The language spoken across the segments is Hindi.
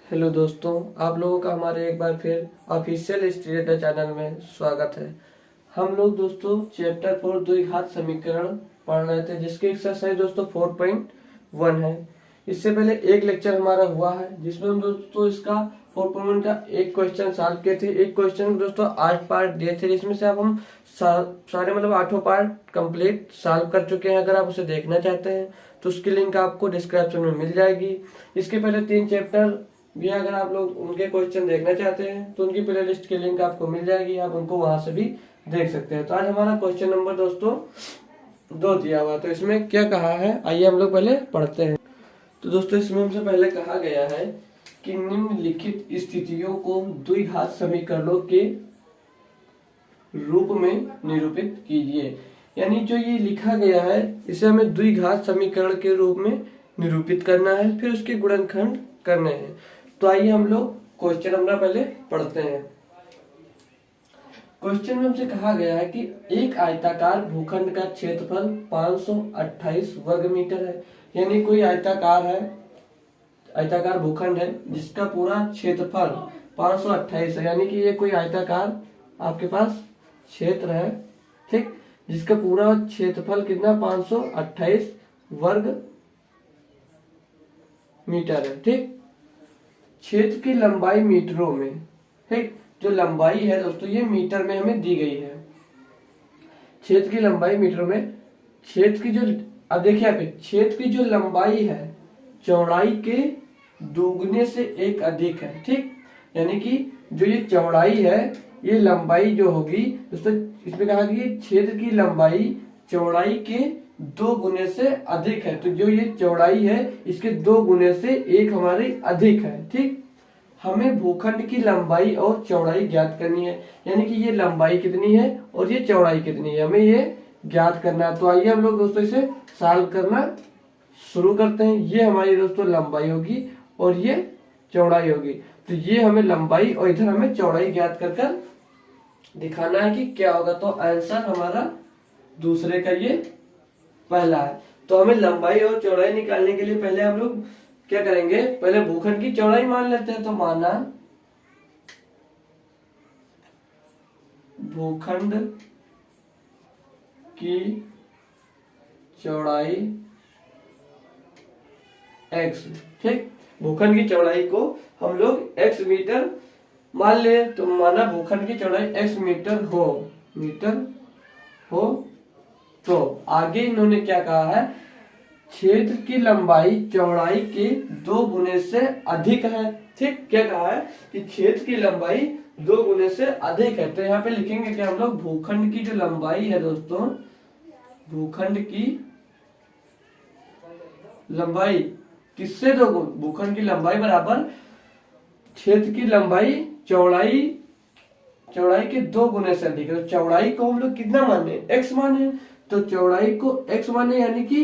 हेलो दोस्तों, आप लोगों का हमारे एक बार फिर ऑफिशियल हिस्ट्री डेटा चैनल में स्वागत है। हम लोग दोस्तों चैप्टर 4 द्विघात समीकरण पढ़ रहे थे, जिसकी एक्सरसाइज दोस्तों 4.1 है। इससे पहले एक लेक्चर हमारा हुआ है जिसमें हम दोस्तों इसका 4.1 का एक क्वेश्चन सॉल्व किए थे। एक क्वेश्चन दोस्तों 8 पार्ट दिए थे, जिसमें से अब हम सारे मतलब 8 पार्ट कंप्लीट सॉल्व कर चुके हैं। अगर आप उसे देखना चाहते हैं तो उसकी लिंक आपको डिस्क्रिप्शन में मिल जाएगी। इसके पहले 3 चैप्टर भी अगर आप लोग उनके क्वेश्चन देखना चाहते हैं तो उनकी प्लेलिस्ट की लिंक आपको मिल जाएगी, आप उनको वहां से भी देख सकते हैं। तो आज हमारा क्वेश्चन नंबर दोस्तों 2 दिया हुआ, तो इसमें क्या कहा है आइए हम लोग पहले पढ़ते हैं। तो दोस्तों इसमें हमसे पहले कहा गया है कि निम्नलिखित स्थितियों को द्विघात समीकरणों के रूप में निरूपित कीजिए। यानी जो ये लिखा गया है इसे हमें द्विघात समीकरण के रूप में निरूपित करना है, फिर उसके गुणनखंड करने हैं। तो आइए हम लोग क्वेश्चन अपना पहले पढ़ते हैं। क्वेश्चन में हमसे कहा गया है कि एक आयताकार भूखंड का क्षेत्रफल 528 वर्ग मीटर है। यानी कोई आयताकार भूखंड है जिसका पूरा क्षेत्रफल 528 है। यानी कि ये कोई आयताकार आपके पास क्षेत्र है, ठीक, जिसका पूरा क्षेत्रफल कितना 528 वर्ग मीटर है। ठीक, क्षेत्र की लंबाई मीटरों में, ठीक, जो लंबाई है दोस्तों ये मीटर में हमें दी गई है। क्षेत्र की लंबाई मीटरों में, क्षेत्र की जो, अब देखिए यहाँ पे क्षेत्र की जो लंबाई है चौड़ाई के दोगुने से एक अधिक है। ठीक, यानी कि जो ये चौड़ाई है ये लंबाई जो होगी दोस्तों, इसमें कहा कि क्षेत्र की लंबाई चौड़ाई के 2 गुने से अधिक है। तो जो ये चौड़ाई है इसके 2 गुने से एक हमारी अधिक है। ठीक, हमें भूखंड की लंबाई और चौड़ाई ज्ञात करनी है। यानी कि ये लंबाई कितनी है और ये चौड़ाई कितनी है, हमें ये ज्ञात करना है। तो आइए हम लोग दोस्तों इसे सॉल्व करना शुरू करते हैं। ये हमारी दोस्तों लंबाई होगी और ये चौड़ाई होगी। तो ये हमें लंबाई और इधर हमें चौड़ाई ज्ञात कर दिखाना है कि क्या होगा। तो आंसर हमारा दूसरे का ये पहला है। तो हमें लंबाई और चौड़ाई निकालने के लिए पहले हम लोग क्या करेंगे, पहले भूखंड की चौड़ाई मान लेते हैं। तो माना भूखंड की चौड़ाई x, ठीक, भूखंड की चौड़ाई को हम लोग x मीटर मान ले। तो माना भूखंड की चौड़ाई x मीटर हो तो आगे इन्होंने क्या कहा है, क्षेत्र की लंबाई चौड़ाई के 2 गुने से अधिक है। ठीक, क्या कहा है कि क्षेत्र की लंबाई 2 गुने से अधिक है। तो यहाँ पे लिखेंगे कि हम लोग भूखंड की जो लंबाई है दोस्तों, भूखंड की लंबाई किससे 2 गुना, भूखंड की लंबाई बराबर क्षेत्र की लंबाई चौड़ाई के 2 गुने से अधिक है। तो चौड़ाई को हम लोग कितना माने, x माने। तो चौड़ाई को x माने यानी कि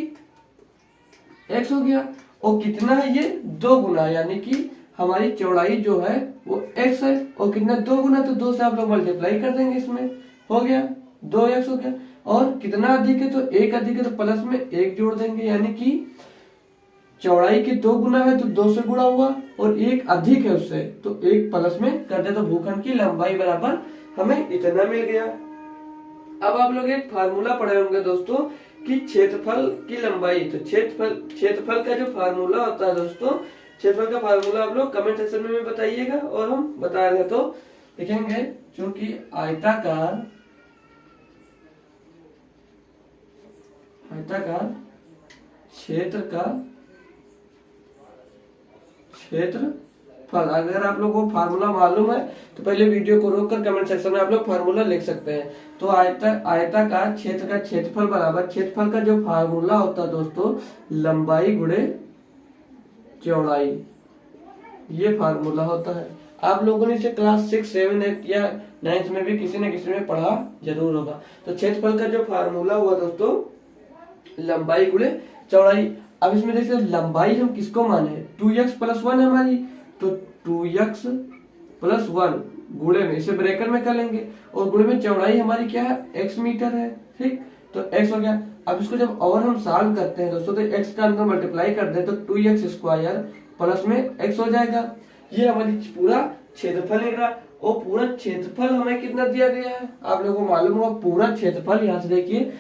x हो गया, और कितना है ये 2 गुना, यानी कि हमारी चौड़ाई जो है वो x है और कितना 2 गुना, तो 2 से आप लोग मल्टीप्लाई कर देंगे, इसमें हो गया 2x हो गया। और कितना अधिक है, तो 1 अधिक है तो प्लस में 1 जोड़ देंगे, यानी कि चौड़ाई के 2 गुना है तो 2 से गुणा हुआ और 1 अधिक है उससे तो 1 प्लस में कर दे, तो भूखंड की लंबाई बराबर हमें इतना मिल गया। अब आप लोग एक फार्मूला पढ़े होंगे दोस्तों कि क्षेत्रफल की लंबाई, तो क्षेत्रफल का जो फार्मूला होता है दोस्तों, क्षेत्रफल का फार्मूला आप लोग कमेंट सेक्शन में बताइएगा और हम बता रहे हैं। तो लिखेंगे क्योंकि आयताकार क्षेत्र का क्षेत्रफल, अगर आप लोगों को फार्मूला मालूम है तो पहले वीडियो को रोककर कमेंट सेक्शन में आप लोग फार्मूला लिख सकते हैं। तो आयताकार क्षेत्र का क्षेत्रफल बराबर, क्षेत्रफल का जो फार्मूला होता है दोस्तों लंबाई गुणे चौड़ाई, ये फार्मूला होता है। आप लोगों ने इसे क्लास 6, 7, 8 या 9th में भी किसी न किसी में पढ़ा जरूर होगा। तो क्षेत्रफल का जो फार्मूला हुआ दोस्तों लंबाई गुणे चौड़ाई। अब इसमें देखिए लंबाई हम किसको माने, 2x + 1 है हमारी, तो 2x + 1 गुणे में, इसे ब्रैकेट में कर लेंगे, और गुणे में चौड़ाई हमारी क्या है, x मीटर है। ठीक, तो x हो गया। अब इसको जब और हम सॉल्व करते हैं दोस्तों, तो x का अंदर मल्टीप्लाई कर दे तो 2x² प्लस में x हो जाएगा। ये हमारी पूरा क्षेत्रफल निकला। और पूरा क्षेत्रफल हमें कितना दिया गया है आप लोगों को मालूम होगा। पूरा क्षेत्रफल यहाँ से देखिए,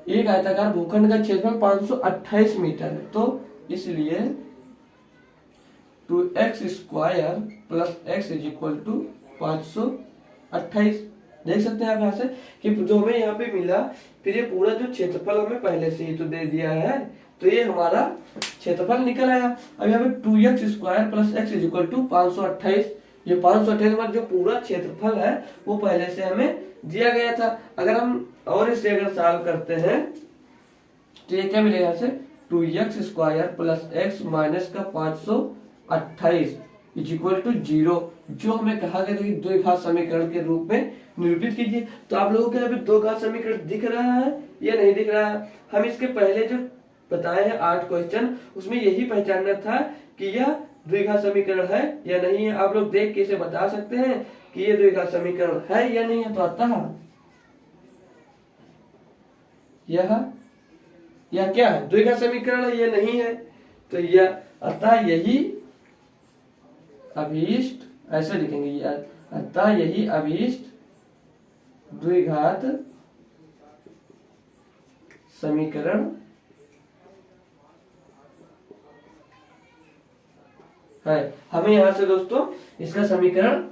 एक आयताकार भूखंड का क्षेत्रफल 528 मीटर है। तो इसलिए 2x square plus x is equal to 528। देख सकते हैं आप यहाँ से कि जो हमें यहाँ पे मिला, फिर ये पूरा जो क्षेत्रफल हमें पहले से ही तो दे दिया है, तो ये हमारा क्षेत्रफल निकल आया। अब यहाँ पे 2x square plus x is equal to 528। ये 528 हमारा जो पूरा क्षेत्रफल है वो पहले से हमें दिया गया था। अगर हम और इसे अगर सॉल्व करते हैं तो ये क्या मिलेगा यहाँ से 2x square plus x minus का 528 इज इक्वल टू 0, जो हमें कहा गया था कि द्विघात समीकरण के रूप में निरूपित कीजिए। तो आप लोगों के यहाँ पे द्विघात समीकरण दिख रहा है या नहीं दिख रहा है? हम इसके पहले जो बताए हैं 8 क्वेश्चन, उसमें यही पहचानना था कि यह द्विघात समीकरण है या नहीं है। आप लोग देख के इसे बता सकते हैं कि यह द्विघात समीकरण है या नहीं है। तो अतः यह क्या है, द्विघात समीकरण है, यह नहीं है। तो यह अतः यही अभीष्ट, ऐसे लिखेंगे यार, अतः यही अभीष्ट द्विघात समीकरण है। हमें यहां से दोस्तों इसका समीकरण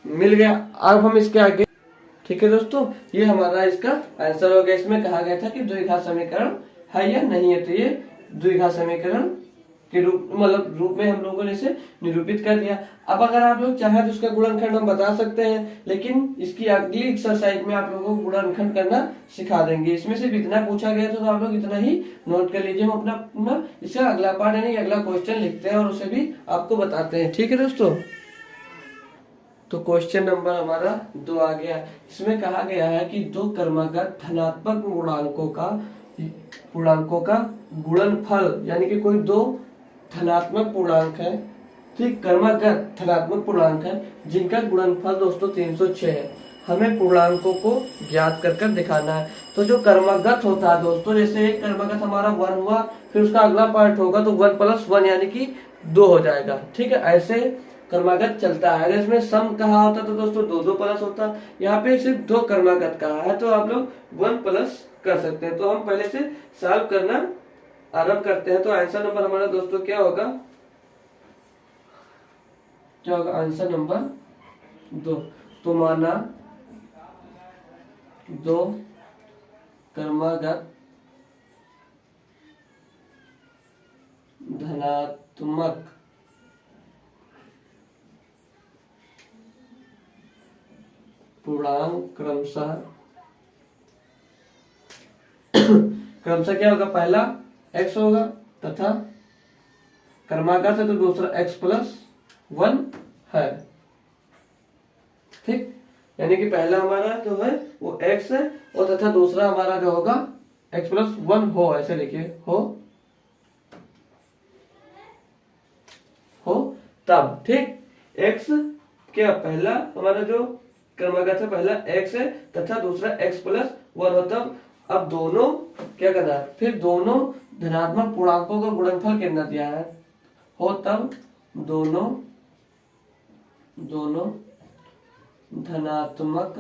मिल गया। अब हम इसके आगे, ठीक है दोस्तों, ये हमारा इसका आंसर हो गया। इसमें कहा गया था कि द्विघात समीकरण है या नहीं है, तो ये द्विघात समीकरण के रूप में हम लोगों ने इसे निरूपित कर दिया। अब अगर आप लोग चाहे तो उसका गुणनखंड हम बता सकते हैं, लेकिन इसकी अगली एक्सरसाइज में आप लोगों को गुणनखंड करना सिखा देंगे। इसमें सिर्फ इतना पूछा गया तो आप लोग इतना ही नोट कर लीजिए। हम अपना इसका अगला पार्ट यानी अगला क्वेश्चन लिखते हैं और उसे भी आपको बताते हैं। ठीक है दोस्तों, तो क्वेश्चन नंबर हमारा 2 आ गया। इसमें कहा गया है कि दो क्रमागत धनात्मक पूर्णांकों का गुणनफल, यानी कि कोई दो धनात्मक पूर्णांक है, ठीक, क्रमागत धनात्मक पूर्णांक है जिनका गुणनफल दोस्तों 306 है। हमें पूर्णांकों को ज्ञात कर दिखाना है। तो जो क्रमागत होता है दोस्तों, जैसे एक क्रमागत हमारा 1 हुआ, फिर उसका अगला पार्ट होगा तो 1 + 1 यानी कि 2 हो जाएगा। ठीक है, ऐसे क्रमागत चलता है। अगर इसमें सम कहा होता तो दोस्तों 2 प्लस होता। यहाँ पे सिर्फ 2 क्रमागत कहा है तो आप लोग 1 प्लस कर सकते हैं। तो हम पहले से सॉल्व करना आरंभ करते हैं। तो आंसर नंबर हमारा दोस्तों क्या होगा, आंसर नंबर 2। तो माना 2 क्रमागत धनात्मक पूर्णांक क्रमशः क्या होगा, पहला x होगा तथा क्रमागत है तो दूसरा x + 1 है। ठीक, यानी कि पहला हमारा जो है वो x है और तथा दूसरा हमारा जो होगा x + 1 हो, ऐसे लिखिए, हो तब। ठीक, x क्या, पहला हमारा जो क्रमागत है पहला x है तथा दूसरा x + 1 हो तब। अब दोनों क्या करना है, फिर दोनों धनात्मक पूर्णांकों का गुणनफल कितना दिया है हो तब दोनों धनात्मक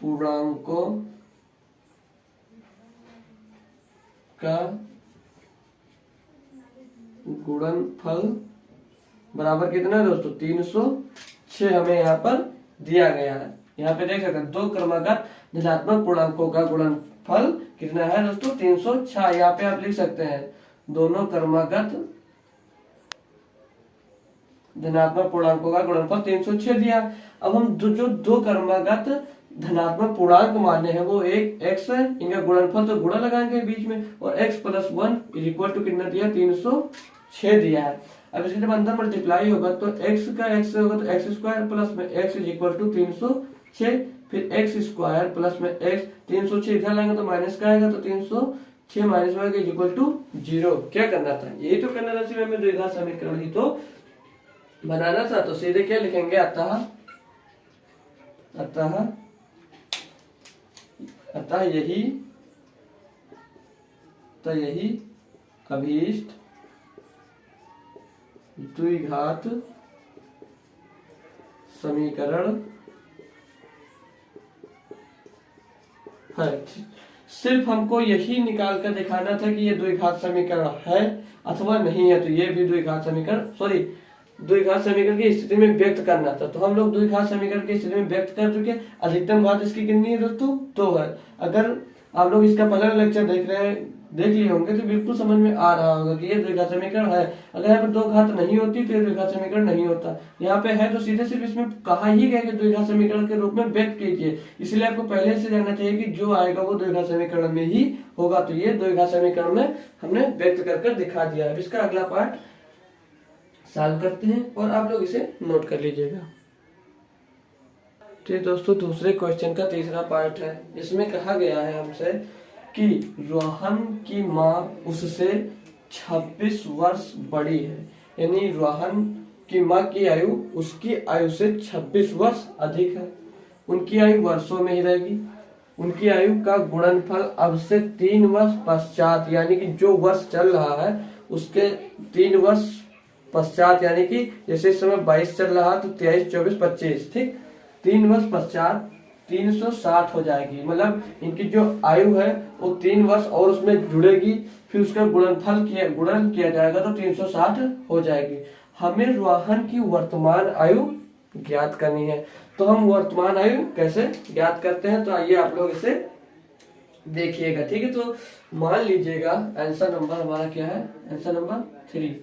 पूर्णांकों का गुणनफल बराबर कितना है दोस्तों, 306 हमें यहाँ पर दिया गया है। यहाँ पे देख सकते हैं 2 क्रमागत धनात्मक पूर्णांकों का गुणनफल कितना है दोस्तों, 306। यहाँ पे आप लिख सकते हैं दोनों क्रमागत धनात्मक पूर्णांकों का गुणनफल 306 दिया। अब हम जो 2 क्रमागत धनात्मक पूर्णांक माने हैं वो एक x है, इनका गुणनफल तो गुणा लगाएंगे बीच में, और x + 1 = कितना दिया, 306 दिया है। अब इसके जब अंदर मल्टीप्लाई होगा तो x का x होगा तो x² + में x = 306, फिर x² + में x 306 इधर लाएंगे तो माइनस का आएगा तो 306 माइनस में = 0। क्या करना था, यही तो करना था, सिर्फ हमें द्विघात समीकरण ही तो बनाना था। तो सीधे क्या लिखेंगे, अतः यही अभीष्ट द्विघात समीकरण है। सिर्फ हमको यही निकाल कर दिखाना था कि ये द्विघात समीकरण है अथवा नहीं है। तो ये भी द्विघात समीकरण द्विघात समीकरण की स्थिति में व्यक्त करना था। तो हम लोग द्विघात समीकरण की स्थिति में व्यक्त कर चुके। अधिकतम घात इसकी कितनी है दोस्तों? 2 है। अगर आप लोग इसका पहला लेक्चर देख लिए होंगे तो बिल्कुल समझ में आ रहा होगा कि ये द्विघात समीकरण है। अगर यहाँ पे 2 घात नहीं होती तो ये द्विघात समीकरण नहीं होता। यहाँ पे है तो सीधे सिर्फ इसमें कहा ही गया कि द्विघात समीकरण के रूप में व्यक्त कीजिए। इसलिए आपको पहले से जानना चाहिए कि जो आएगा वो द्विघात समीकरण में ही होगा। तो ये द्विघात समीकरण में हमने व्यक्त कर दिखा दिया है। इसका अगला पार्ट सॉल्व करते हैं और आप लोग इसे नोट कर लीजिएगा। तो दोस्तों दूसरे क्वेश्चन का तीसरा पार्ट है। इसमें कहा गया है हमसे कि रोहन की माँ उससे 26 वर्ष बड़ी है, यानी रोहन की माँ की आयु उसकी आयु से 26 वर्ष अधिक है। उनकी आयु वर्षों में ही रहेगी। उनकी आयु का गुणनफल अब से 3 वर्ष पश्चात, यानी कि जो वर्ष चल रहा है उसके 3 वर्ष पश्चात, यानी कि जैसे इस समय 22 चल रहा तो 23, 24, 25, ठीक, 3 वर्ष पश्चात 360 हो जाएगी। मतलब इनकी जो आयु है वो 3 वर्ष और उसमें जुड़ेगी, फिर उसका गुणन किया जाएगा तो 360 हो जाएगी। हमें रोहन की वर्तमान आयु ज्ञात करनी है। तो हम वर्तमान आयु कैसे ज्ञात करते हैं? तो आइए आप लोग इसे देखिएगा, ठीक है। तो मान लीजिएगा आंसर नंबर हमारा क्या है? Answer number 3।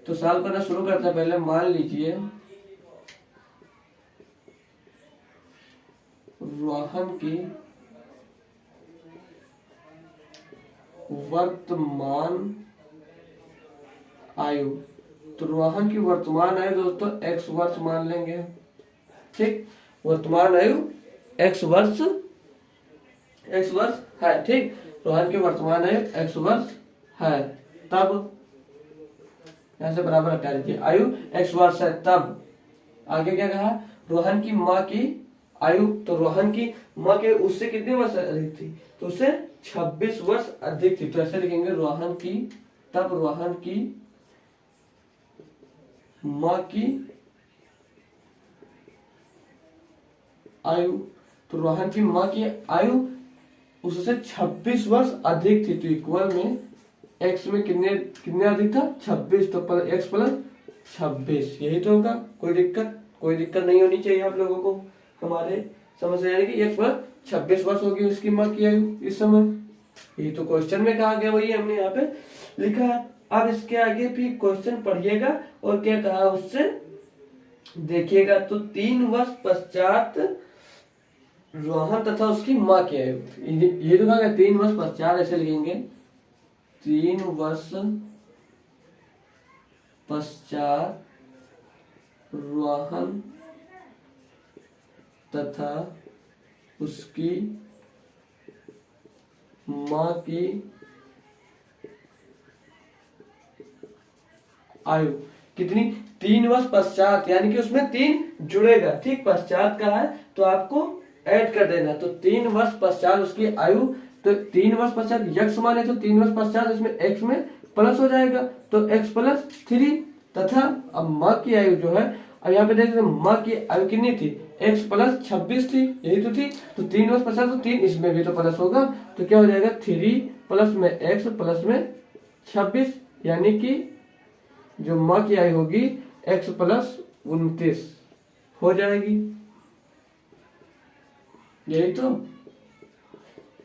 तो सॉल्व करना शुरू करते हैं। पहले मान लीजिए रोहन की वर्तमान आयु। तो रोहन की वर्तमान आयु दोस्तों x वर्ष मान लेंगे, ठीक। वर्तमान आयु x वर्ष है, ठीक। रोहन की वर्तमान आयु x वर्ष है। तब यहां से बराबर हटा लीजिए, आयु x वर्ष है। तब आगे क्या कहा? रोहन की माँ की आयु, तो रोहन की माँ के उससे कितने वर्ष अधिक थी? तो उससे 26 वर्ष अधिक थी। तो ऐसे लिखेंगे रोहन की, तब रोहन की माँ की आयु, तो रोहन की माँ की आयु उससे 26 वर्ष अधिक थी। तो इक्वल में x में कितने अधिक था? 26। तो x प्लस 26, यही तो होगा। कोई दिक्कत नहीं होनी चाहिए आप लोगों को। हमारे समझ में आएगी। 1 प्लस 26 वर्ष होगी उसकी माँ की आयु इस समय। यही तो क्वेश्चन में कहा गया, वही हमने यहाँ पे लिखा है। अब इसके आगे भी क्वेश्चन पढ़िएगा और क्या कहा उससे देखिएगा। तो 3 वर्ष पश्चात रोहन तथा उसकी माँ की आयु, ये तो कहा गया 3 वर्ष पश्चात, ऐसे लिखेंगे 3 वर्ष पश्चात रोहन तथा उसकी माँ की आयु कितनी? 3 वर्ष पश्चात, यानी कि उसमें 3 जुड़ेगा, ठीक। पश्चात का है तो आपको ऐड कर देना। तो 3 वर्ष पश्चात उसकी आयु, तो 3 वर्ष पश्चात यक्ष माने तो 3 वर्ष पश्चात इसमें x में प्लस हो जाएगा, तो x प्लस 3 तथा अब माँ की आयु जो है, अब यहाँ पे देख रहे माँ की आयु कितनी थी? x प्लस 26 थी, यही तो थी। तो 3 वर्ष पश्चात तो 3 इसमें भी तो प्लस होगा, तो क्या हो जाएगा? 3 प्लस में x प्लस में 26, यानी कि जो माँ की आयु होगी x प्लस 29 हो जाएगी। यही तो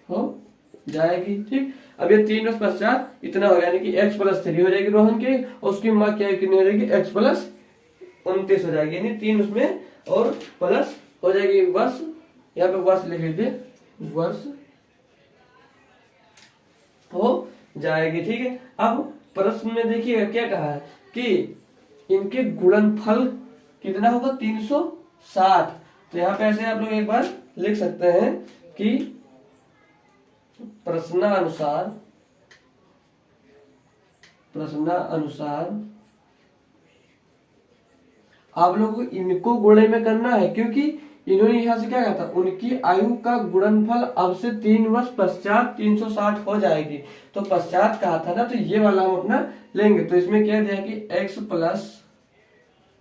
हो जाएगी, ठीक। अब ये 3 वर्ष पश्चात इतना हो गया, यानी कि x प्लस 3 हो जाएगी रोहन की, और उसकी माँ की आयु कितनी हो जाएगी? x प्लस 29 हो जाएगी, यानी 3 उसमें और प्लस हो जाएगी वर्ष। यहाँ पे वर्ष लिख लीजिए, वर्ष हो जाएगी, ठीक है। अब प्रश्न में देखिएगा क्या कहा है कि इनके गुणनफल कितना होगा? 360। तो यहाँ पे ऐसे आप लोग एक बार लिख सकते हैं कि प्रश्नानुसार आप लोग को इनको गुणे में करना है, क्योंकि इन्होंने यहाँ से क्या कहा था? उनकी आयु का गुणनफल अब से 3 वर्ष पश्चात 360 हो जाएगी। तो पश्चात कहा था ना, तो ये वाला हम अपना लेंगे। तो इसमें क्या दिया कि x प्लस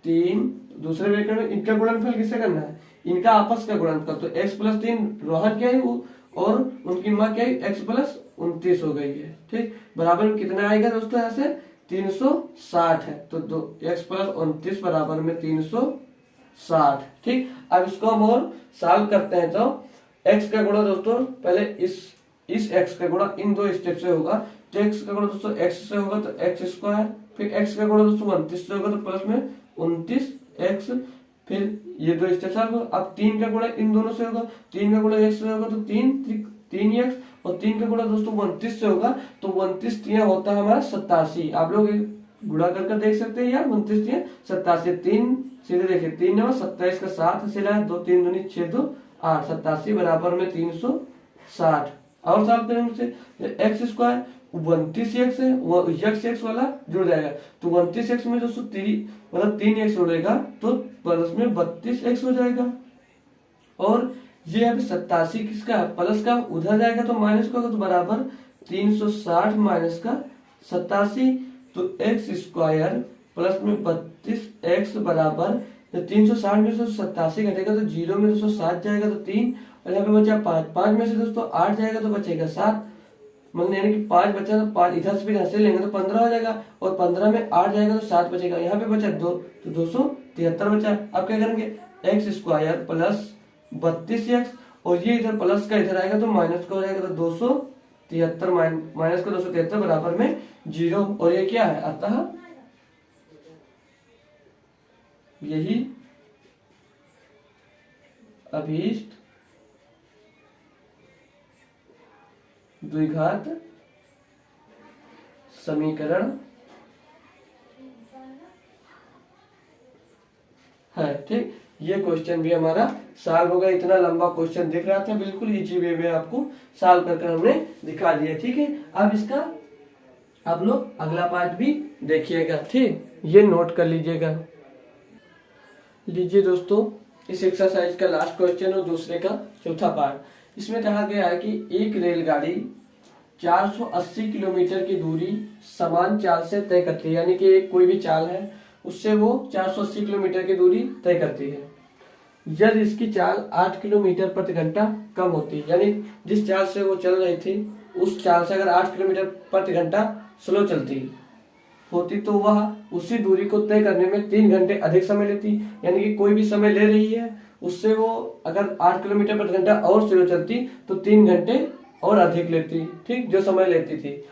3, दूसरे ब्रैकेट में इनका गुणनफल किससे करना है, इनका आपस का गुणनफल। तो x प्लस 3 रोहन क्या है वो, और उनकी माँ क्या है, x प्लस 29 हो गई है। ठीक, बराबर में कितना आएगा दोस्तों, यहाँ से 360 है। तो x प्लस 29 बराबर में 360। ठीक, अब इसको हम और सॉल्व करते हैं। तो x का गुणा दोस्तों पहले इस x का गुणा इन दो स्टेप से होगा। तो x का गुणा दोस्तों x से होगा तो x स्क्वायर, फिर x का गुणा दोस्तों 29 से होगा तो प्लस में 29x, फिर ये दो स्टेप सॉल्व। अब 3 का गुणा इन दोनों से होगा, 3 का गुणा x से होगा तो 3x, और 3 का गुणा दोस्तों 29 से होगा तो 29 3 होता है हमारा 87। आप लोग गुणा करके देख सकते हैं यार, 29 3 87, 3 सीधे देखिए 3 9 27 का 7 से लाए 2 3 दूनी 6 2 8, 87 बराबर में 360। और सॉल्व करेंगे से एक्स स्क्वायर 29x है, वो x वाला जुड़ जाएगा तो 29x में दोस्तों 3x जुड़ेगा तो प्लस में 32x हो जाएगा। और ये यहाँ पे 87 किसका प्लस का उधर जाएगा तो माइनस का होगा, तो बराबर 360 माइनस का 87, तो x स्क्वायर प्लस में 32x बराबर 360 में से 87 घटेगा तो 0 में 207 जाएगा तो 3, और यहाँ पे बचा 5, 5 में से दोस्तों 8 जाएगा तो बचेगा 7, मतलब यानी कि 5 बचा तो 5 इधर से भी हंसे लेंगे तो 15 हो जाएगा, और 15 में 8 जाएगा तो 7 बचेगा। यहाँ पे बचा 2 तो 273 बचा। अब क्या करेंगे, एक्स स्क्वायर प्लस 32x, और ये इधर प्लस का इधर आएगा तो माइनस का हो जाएगा तो 273 माइनस का 273 बराबर में 0, और ये क्या है, अतः यही अभीष्ट द्विघात समीकरण है। ठीक, ये क्वेश्चन भी हमारा सॉल्व होगा। इतना लंबा क्वेश्चन दिख रहा था, बिल्कुल इजी वे में आपको सॉल्व करके हमने दिखा दिया। ठीक है, अब इसका आप लोग अगला पार्ट भी देखिएगा। ठीक, ये नोट कर लीजिएगा। लीजिए दोस्तों, इस एक्सरसाइज का लास्ट क्वेश्चन और दूसरे का चौथा पार्ट। इसमें कहा गया है कि एक रेलगाड़ी 480 किलोमीटर की दूरी समान चाल से तय करती है, यानी कि एक कोई भी चाल है उससे वो 480 किलोमीटर की दूरी तय करती है यदि इसकी चाल 8 किलोमीटर प्रति घंटा कम होती है। यानी जिस चाल से वो चल रही थी उस चाल से अगर 8 किलोमीटर प्रति घंटा स्लो चलती होती तो वह उसी दूरी को तय करने में 3 घंटे अधिक समय लेती। यानी कि कोई भी समय ले रही है उससे वो अगर 8 किलोमीटर प्रति घंटा और स्लो चलती तो 3 घंटे और अधिक लेती। ठीक, जो समय लेती थी।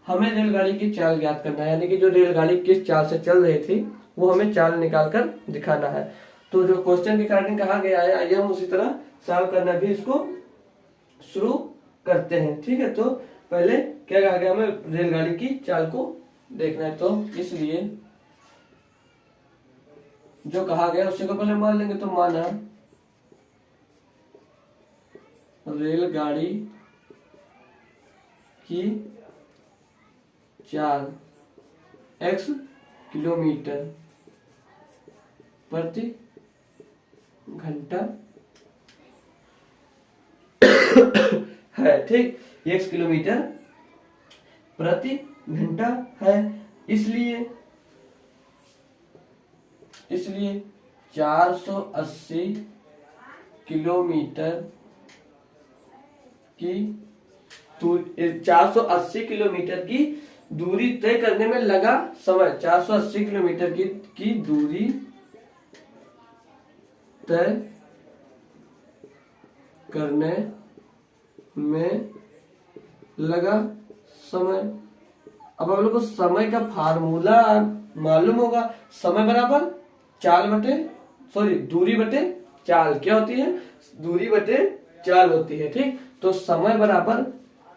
हमें रेलगाड़ी की चाल ज्ञात करना है, यानी कि जो रेलगाड़ी किस चाल से चल रही थी वो हमें चाल निकाल कर दिखाना है। तो जो क्वेश्चन के कारण कहा गया है, आइए हम उसी तरह सॉल्व करना भी इसको शुरू करते हैं। ठीक है, तो पहले क्या कहा गया, हमें रेलगाड़ी की चाल को देखना है। तो इसलिए जो कहा गया उसी को पहले मान लेंगे। तो माना रेलगाड़ी की चाल x किलोमीटर प्रति घंटा है। ठीक, x किलोमीटर प्रति घंटा है। इसलिए 480 किलोमीटर की 480 किलोमीटर की दूरी तय करने में लगा समय, 480 किलोमीटर की दूरी तय करने में लगा समय। अब आप लोग को समय का फार्मूला मालूम होगा, समय बराबर दूरी बटे चाल क्या होती है, दूरी बटे चाल होती है। ठीक, तो समय बराबर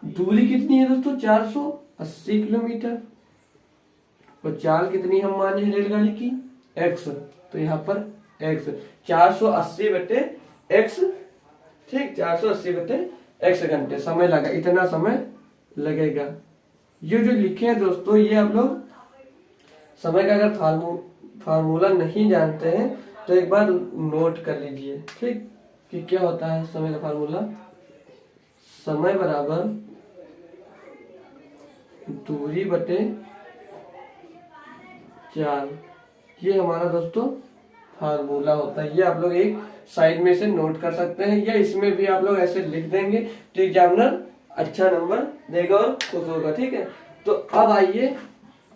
दूरी कितनी है दोस्तों, 480 किलोमीटर, और चाल कितनी हम माने हैं रेलगाड़ी की, x। तो यहाँ पर x 480 बटे x। ठीक, 480 बटे x घंटे समय लगा, इतना समय लगेगा। ये जो लिखे हैं दोस्तों, ये आप लोग समय का अगर फार्मूला नहीं जानते हैं तो एक बार नोट कर लीजिए। ठीक, कि क्या होता है समय का फार्मूला, समय बराबर दूरी बटे चाल। ये हमारा दोस्तों फार्मूला होता है। ये आप लोग एक साइड में से नोट कर सकते हैं, या इसमें भी आप लोग ऐसे लिख देंगे तो एग्जामिनर अच्छा नंबर देगा और खुश होगा। ठीक है, तो अब आइए,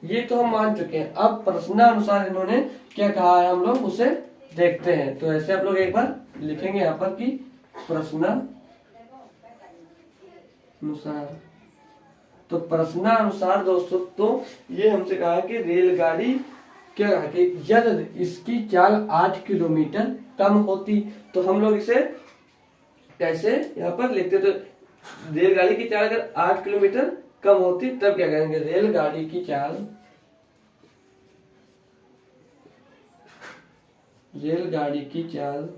ये तो हम मान चुके हैं, अब प्रश्नानुसार इन्होंने क्या कहा है हम लोग उसे देखते हैं। तो ऐसे आप लोग एक बार लिखेंगे यहाँ पर कि प्रश्नानुसार। तो प्रश्नानुसार दोस्तों, तो ये हमसे कहा कि रेलगाड़ी क्या कहा कि यदि इसकी चाल 8 किलोमीटर कम होती, तो हम लोग इसे कैसे यहाँ पर लिखते, तो रेलगाड़ी की चाल अगर 8 किलोमीटर कम होती तब क्या करेंगे, रेलगाड़ी की चाल, रेलगाड़ी की चाल।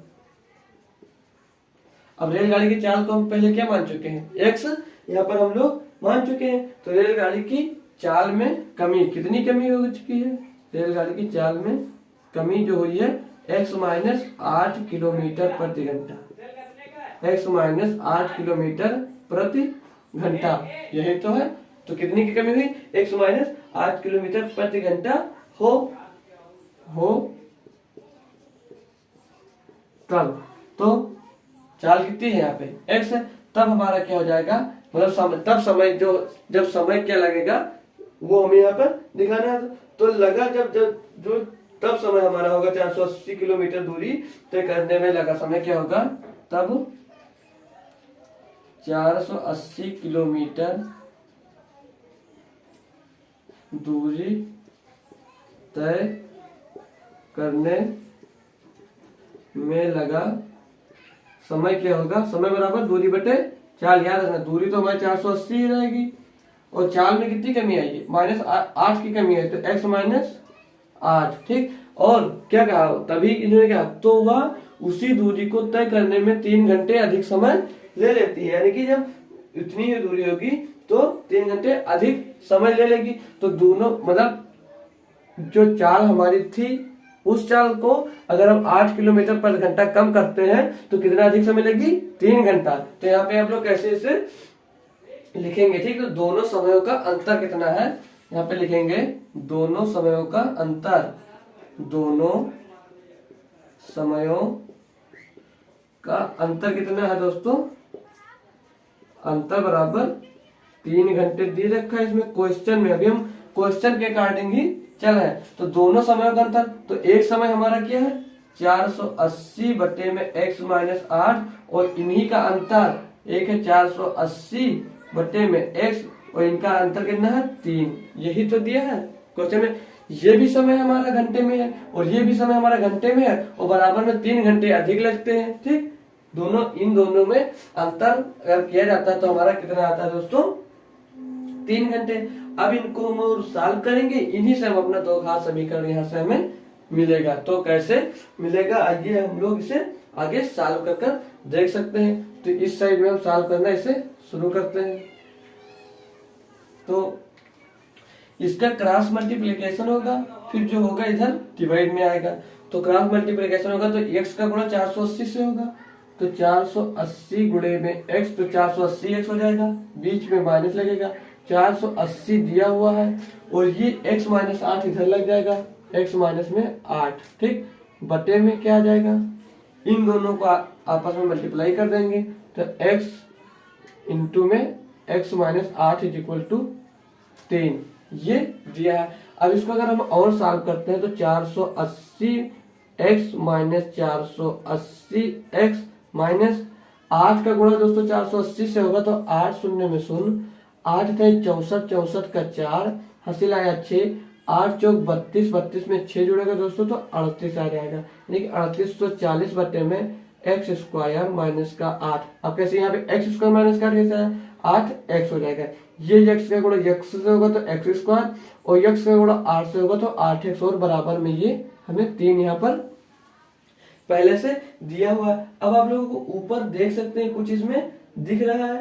अब रेलगाड़ी की चाल को हम पहले क्या मान चुके हैं, एक्स, यहाँ पर हम लोग मान चुके हैं। तो रेलगाड़ी की चाल में कमी, कितनी कमी हो चुकी है, रेलगाड़ी की चाल में कमी जो हुई है x माइनस 8 किलोमीटर प्रति घंटा, x माइनस 8 किलोमीटर प्रति घंटा, यही तो है। तो कितनी की कमी हुई, x माइनस 8 किलोमीटर प्रति घंटा हो तब। तो चाल कितनी है यहाँ पे x है, तब हमारा क्या हो जाएगा, मतलब समय, तब समय जो, जब समय क्या लगेगा वो हमें यहाँ पर दिखाना है। तो लगा जब जब जो तब समय हमारा होगा 480 किलोमीटर दूरी तय करने में लगा समय क्या होगा, तब 480 किलोमीटर दूरी तय करने में लगा समय क्या होगा, समय बराबर दूरी बटे चाल। याद रखना दूरी तो हमारी 480 ही रहेगी, और चाल में कितनी कमी आई है, माइनस 8 की कमी है, तो x माइनस 8। ठीक, और क्या कहा, तभी इन्होंने कहा तो वह उसी दूरी को तय करने में 3 घंटे अधिक समय ले लेती है, यानी कि जब इतनी ही दूरी होगी तो 3 घंटे अधिक समय ले लेगी। तो दोनों मतलब जो चाल हमारी थी उस चाल को अगर हम 8 किलोमीटर पर घंटा कम करते हैं तो कितना अधिक समय लेगी, 3 घंटा। तो यहाँ पे आप लोग कैसे इसे लिखेंगे, ठीक, तो दोनों समयों का अंतर कितना है, यहाँ पे लिखेंगे दोनों समयों का अंतर, दोनों समयों का अंतर कितना है दोस्तों, अंतर बराबर 3 घंटे दे रखा है इसमें क्वेश्चन में, अभी हम क्वेश्चन के अकॉर्डिंग ही चल है। तो दोनों समयों का अंतर, तो एक समय हमारा क्या है 480 बटे में x माइनस 8, और इन्हीं का अंतर एक है 480 बटे में x, और इनका अंतर कितना है 3, यही तो दिया है क्वेश्चन में। ये भी समय हमारा घंटे में है और ये भी समय हमारा घंटे में है, और बराबर में 3 घंटे अधिक लगते हैं। ठीक, दोनों, इन दोनों में अंतर अगर किया जाता है तो हमारा कितना आता है दोस्तों, 3 घंटे। अब इनको हम और सॉल्व करेंगे, इन्हीं से हम अपना दो घात समीकरण यहाँ से हमें मिलेगा। तो कैसे मिलेगा, आइए हम लोग इसे आगे सॉल्व कर कर देख सकते हैं। तो इस साइड में हम सॉल्व करना इसे शुरू करते हैं। तो इसका क्रॉस मल्टीप्लिकेशन होगा, फिर जो होगा इधर डिवाइड में आएगा। तो क्रॉस मल्टीप्लिकेशन होगा तो x का गुणा 480 से होगा, तो 480 गुणे में x, तो 480 x हो जाएगा, बीच में माइनस लगेगा, 480 दिया हुआ है, और ये x माइनस 8 इधर लग जाएगा, x माइनस में 8। ठीक, बटे में क्या आ जाएगा, इन दोनों को आपस में मल्टीप्लाई कर देंगे, तो x इंटू में x minus 8 is equal to 3, ये दिया है। अब इसको अगर हम और सॉल्व करते हैं तो 480 x माइनस 480 x माइनस 8 का गुणा दोस्तों 480 से होगा, तो 8 शून्य में शून्य, 8 का 64, 64 का 4, हासिल आया 6, 8 चौक 32, 32 में 6 जुड़ेगा दोस्तों तो 38 आ जाएगा, यानी कि 3840 बटे में एक्स स्क्वायर माइनस का 8। अब कैसे यहाँ पे एक्स स्क्वायर माइनस का कैसे है, 8 एक्स हो जाएगा, ये x का गुणा x से होगा तो एक्स स्क्वायर, और x का गुणा 8 से होगा तो 8x, और बराबर में ये हमें 3 यहाँ पर पहले से दिया हुआ है। अब आप लोगों को ऊपर देख सकते हैं कुछ इसमें दिख रहा है,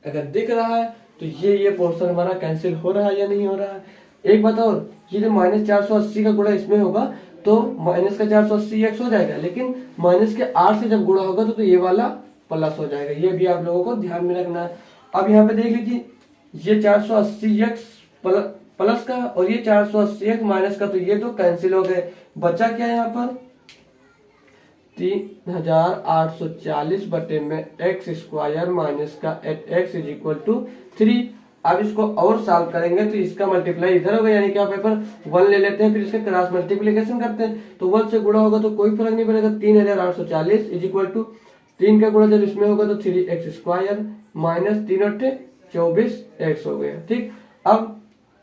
अगर दिख रहा है तो ये पोर्शन हमारा कैंसिल हो रहा है या नहीं हो रहा है। एक बताओ, ये जो माइनस 480 का गुणा इसमें होगा तो माइनस का 480 एक्स हो जाएगा, लेकिन माइनस के 8 से जब गुणा होगा तो ये वाला प्लस हो जाएगा, ये भी आप लोगों को ध्यान में रखना है। अब यहाँ पे देख लीजिए, ये 480 एक्स प्लस का और ये 480 एक्स माइनस का, तो ये तो कैंसिल हो गए, बचा क्या यहाँ पर 3840 बटे में एक्स स्क्वायर माइनस का एक्स इज इक्वल टू 3। अब इसको और सॉल्व करेंगे तो इसका मल्टीप्लाई इधर होगा, यानी कि आप पेपर 1 ले लेते हैं, फिर इसका क्रॉस मल्टीप्लीकेशन करते हैं तो 1 से गुणा होगा तो कोई फर्क नहीं पड़ेगा। 3840 इज इक्वल टू 3 का गुणा जब इसमें होगा तो 3x स्क्वायर माइनस 3 और 24x हो गया। ठीक, अब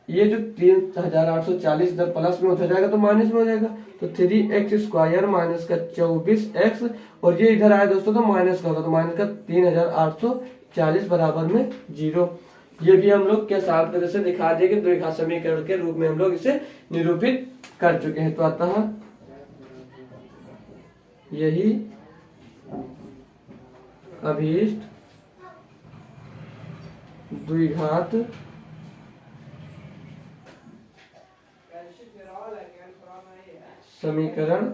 ये जो 3840 इधर प्लस में उधर जाएगा तो माइनस में हो जाएगा, तो 3x स्क्वायर माइनस का 24x, और ये इधर आया दोस्तों तो माइनस का होगा, तो माइनस का 3840 बराबर में 0। ये भी हम लोग क्या साफ तरह से दिखा दिए कि द्विघात समीकरण के रूप में हम लोग इसे निरूपित कर चुके हैं। तो अतः यही अभीष्ट द्विघात समीकरण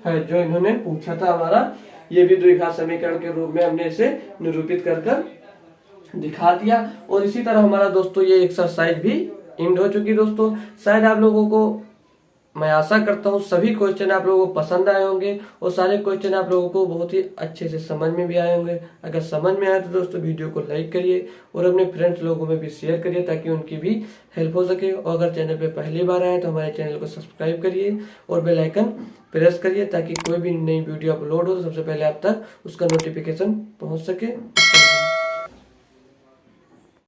है जो इन्होंने पूछा था हमारा। ये भी द्विघात समीकरण के रूप में हमने इसे निरूपित कर दिखा दिया। और इसी तरह हमारा दोस्तों ये एक्सरसाइज भी एंड हो चुकी दोस्तों। शायद आप लोगों को, मैं आशा करता हूँ सभी क्वेश्चन आप लोगों को पसंद आए होंगे और सारे क्वेश्चन आप लोगों को बहुत ही अच्छे से समझ में भी आए होंगे। अगर समझ में आए तो दोस्तों वीडियो को लाइक करिए और अपने फ्रेंड्स लोगों में भी शेयर करिए ताकि उनकी भी हेल्प हो सके। और अगर चैनल पे पहली बार आए तो हमारे चैनल को सब्सक्राइब करिए और बेल आइकन प्रेस करिए ताकि कोई भी नई वीडियो अपलोड हो तो सबसे पहले आप तक उसका नोटिफिकेशन पहुँच सके।